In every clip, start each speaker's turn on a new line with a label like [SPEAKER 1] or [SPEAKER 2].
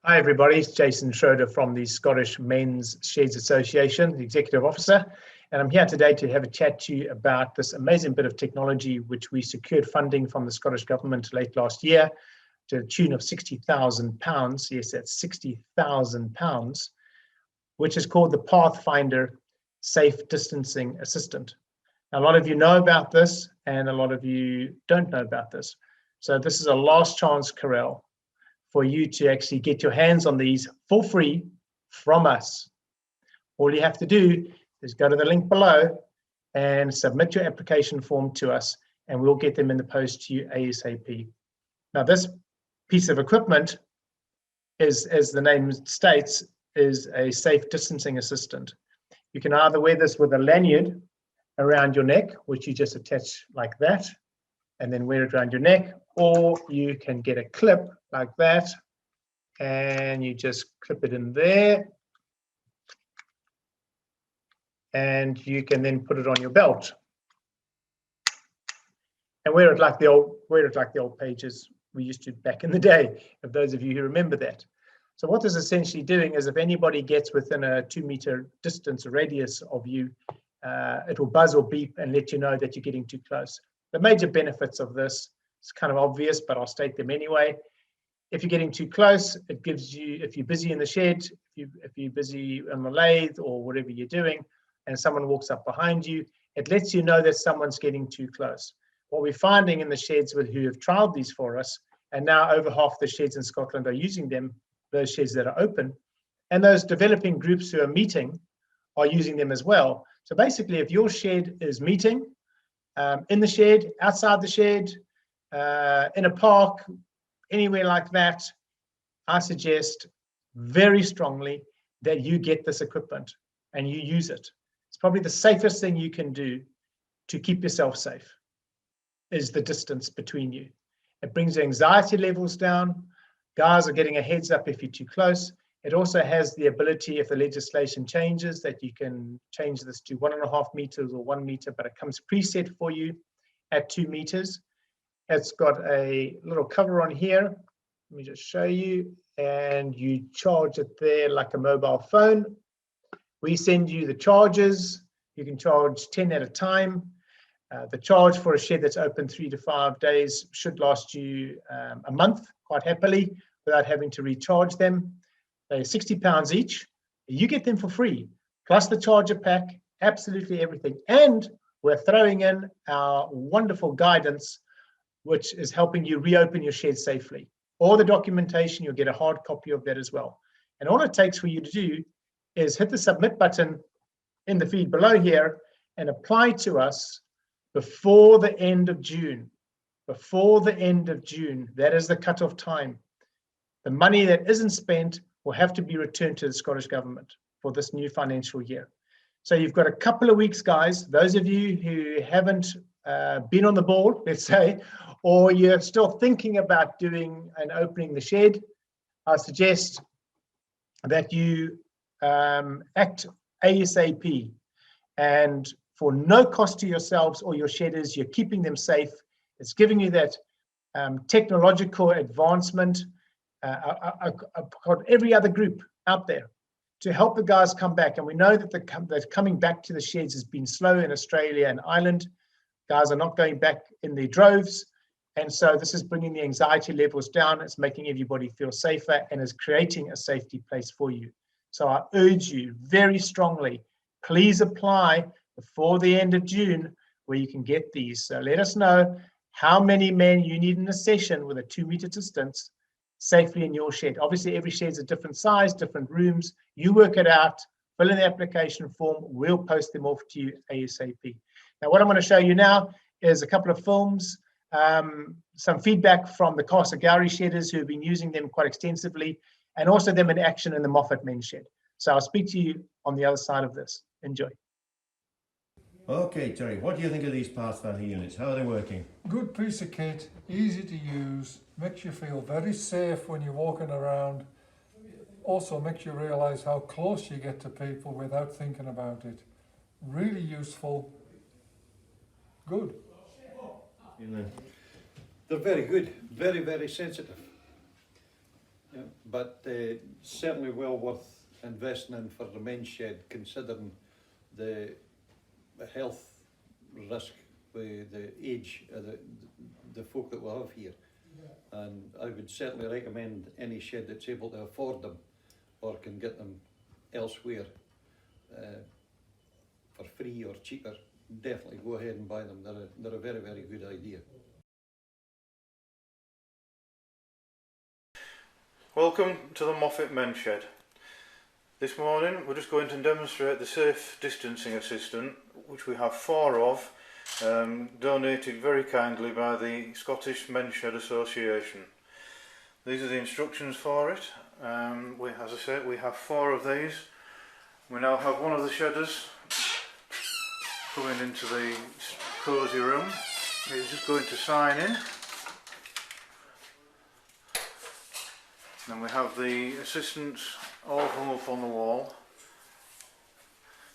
[SPEAKER 1] Hi everybody, it's Jason Schroeder from the Scottish Men's Sheds Association, the Executive Officer, and I'm here today to have a chat to you about this amazing bit of technology which we secured funding from the Scottish Government late last year to the tune of £60,000, yes that's £60,000, which is called the Pathfindr Safe Distancing Assistant. Now, a lot of you know about this and a lot of you don't know about this. So this is a last chance corral for you to actually get your hands on these for free from us. All you have to do is go to the link below and submit your application form to us, and we'll get them in the post to you ASAP. Now, this piece of equipment is, as the name states, is a safe distancing assistant. You can either wear this with a lanyard around your neck, which you just attach like that, and then wear it around your neck, or you can get a clip like that, and you just clip it in there, and you can then put it on your belt and wear it like the old pages we used to back in the day, if those of you who remember that. So what this is essentially doing is if anybody gets within a 2-meter distance radius of you, it will buzz or beep and let you know that you're getting too close. The major benefits of this, it's kind of obvious, but I'll state them anyway. If you're getting too close, it gives you, if you're busy in the shed, if you're busy on the lathe or whatever you're doing, and someone walks up behind you, it lets you know that someone's getting too close. What we're finding in the sheds who have trialed these for us, and now over half the sheds in Scotland are using them, those sheds that are open, and those developing groups who are meeting are using them as well. So basically, if your shed is meeting, in the shed, outside the shed, in a park, anywhere like that, I suggest very strongly that you get this equipment and you use it. It's probably the safest thing you can do to keep yourself safe, is the distance between you. It brings your anxiety levels down. Guys are getting a heads up if you're too close. It also has the ability, if the legislation changes, that you can change this to 1.5 meters or 1 meter, but it comes preset for you at 2 meters. It's got a little cover on here. Let me just show you. And you charge it there like a mobile phone. We send you the charges. You can charge 10 at a time. The charge for a shed that's open 3 to 5 days should last you a month quite happily without having to recharge them. They're £60 each. You get them for free, plus the charger pack, absolutely everything. And we're throwing in our wonderful guidance, which is helping you reopen your shed safely. All the documentation, you'll get a hard copy of that as well. And all it takes for you to do is hit the submit button in the feed below here and apply to us before the end of June. Before the end of June, that is the cutoff time. The money that isn't spent will have to be returned to the Scottish Government for this new financial year. So you've got a couple of weeks, guys. Those of you who haven't been on the ball, let's say, or you're still thinking about doing and opening the shed, I suggest that you act ASAP. And for no cost to yourselves or your shedders, you're keeping them safe. It's giving you that technological advancement. I've got every other group out there to help the guys come back. And we know that the coming back to the sheds has been slow in Australia and Ireland. Guys are not going back in their droves. And so this is bringing the anxiety levels down. It's making everybody feel safer and is creating a safety place for you. So I urge you very strongly, please apply before the end of June where you can get these. So let us know how many men you need in a session with a 2-meter distance safely in your shed. Obviously, every shed's a different size, different rooms. You work it out, fill in the application form. We'll post them off to you ASAP. Now, what I'm going to show you now is a couple of films, some feedback from the Castle Gowrie shedders who have been using them quite extensively, and also them in action in the Moffat men's shed. So I'll speak to you on the other side of this. Enjoy.
[SPEAKER 2] Okay, Terry, what do you think of these Pathfindr units? How are they working?
[SPEAKER 3] Good piece of kit, easy to use, makes you feel very safe when you're walking around. Also makes you realise how close you get to people without thinking about it. Really useful. Good.
[SPEAKER 2] You know.
[SPEAKER 4] They're very good, very, very sensitive. Yeah. but certainly well worth investing in for the men's shed, considering the health risk with the age of the folk that we have here. And I would certainly recommend any shed that's able to afford them or can get them elsewhere for free or cheaper. Definitely go ahead and buy them. They're a very, very good idea.
[SPEAKER 5] Welcome to the Moffat Men's Shed. This morning we're just going to demonstrate the safe distancing assistant, which we have 4 of, donated very kindly by the Scottish Men's Shed Association. These are the instructions for it. As I said, we have 4 of these. We now have one of the shedders coming into the cosy room. He's just going to sign in. Then we have the assistants all hung up on the wall.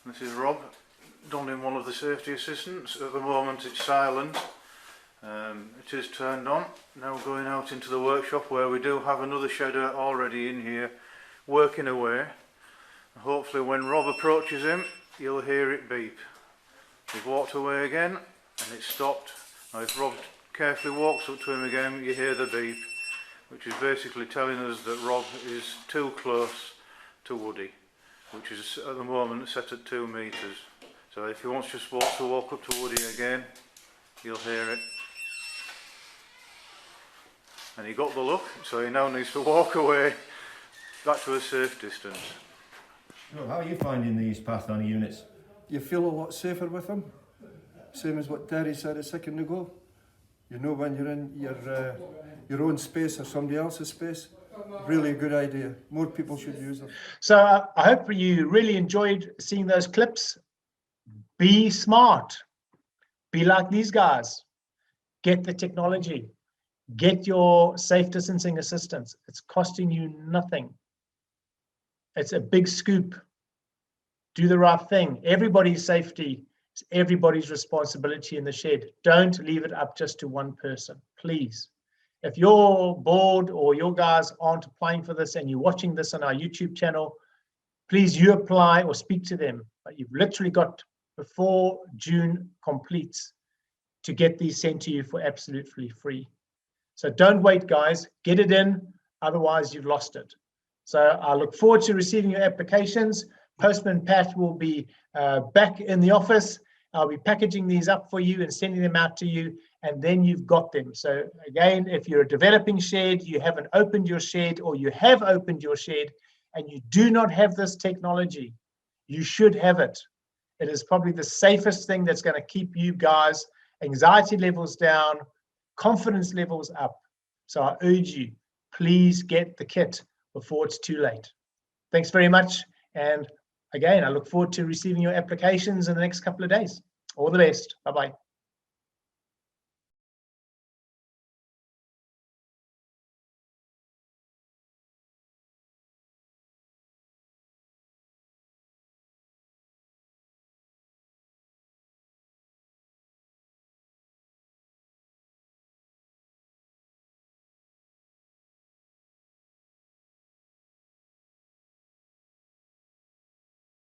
[SPEAKER 5] This is Rob, donning one of the safety assistants. At the moment it's silent. It is turned on. Now going out into the workshop where we do have another shedder already in here working away. Hopefully when Rob approaches him you'll hear it beep. He's walked away again and it's stopped. Now if Rob carefully walks up to him again you hear the beep, which is basically telling us that Rob is too close to Woody, which is at the moment set at 2 metres. So if he wants to walk up to Woody again, you'll hear it. And he got the look, so he now needs to walk away back to a safe distance.
[SPEAKER 2] So how are you finding these Pathfindr units?
[SPEAKER 6] You feel a lot safer with them, same as what Terry said a second ago. You know when you're in your own space or somebody else's space. Really a good idea. More people should use them.
[SPEAKER 1] So I hope you really enjoyed seeing those clips. Be smart. Be like these guys. Get the technology. Get your safe distancing assistance. It's costing you nothing. It's a big scoop. Do the right thing. Everybody's safety is everybody's responsibility in the shed. Don't leave it up just to one person, please. If you're bored or your guys aren't applying for this and you're watching this on our YouTube channel, please you apply or speak to them. But you've literally got before June completes to get these sent to you for absolutely free. So don't wait, guys. Get it in, otherwise you've lost it. So I look forward to receiving your applications. Postman Pat will be back in the office. I'll be packaging these up for you and sending them out to you, and then you've got them. So again, if you're a developing shed, you haven't opened your shed, or you have opened your shed and you do not have this technology, you should have it. It is probably the safest thing that's going to keep you guys anxiety levels down, confidence levels up. So I urge you, please get the kit before it's too late. Thanks very much. And again, I look forward to receiving your applications in the next couple of days. All the best. Bye-bye.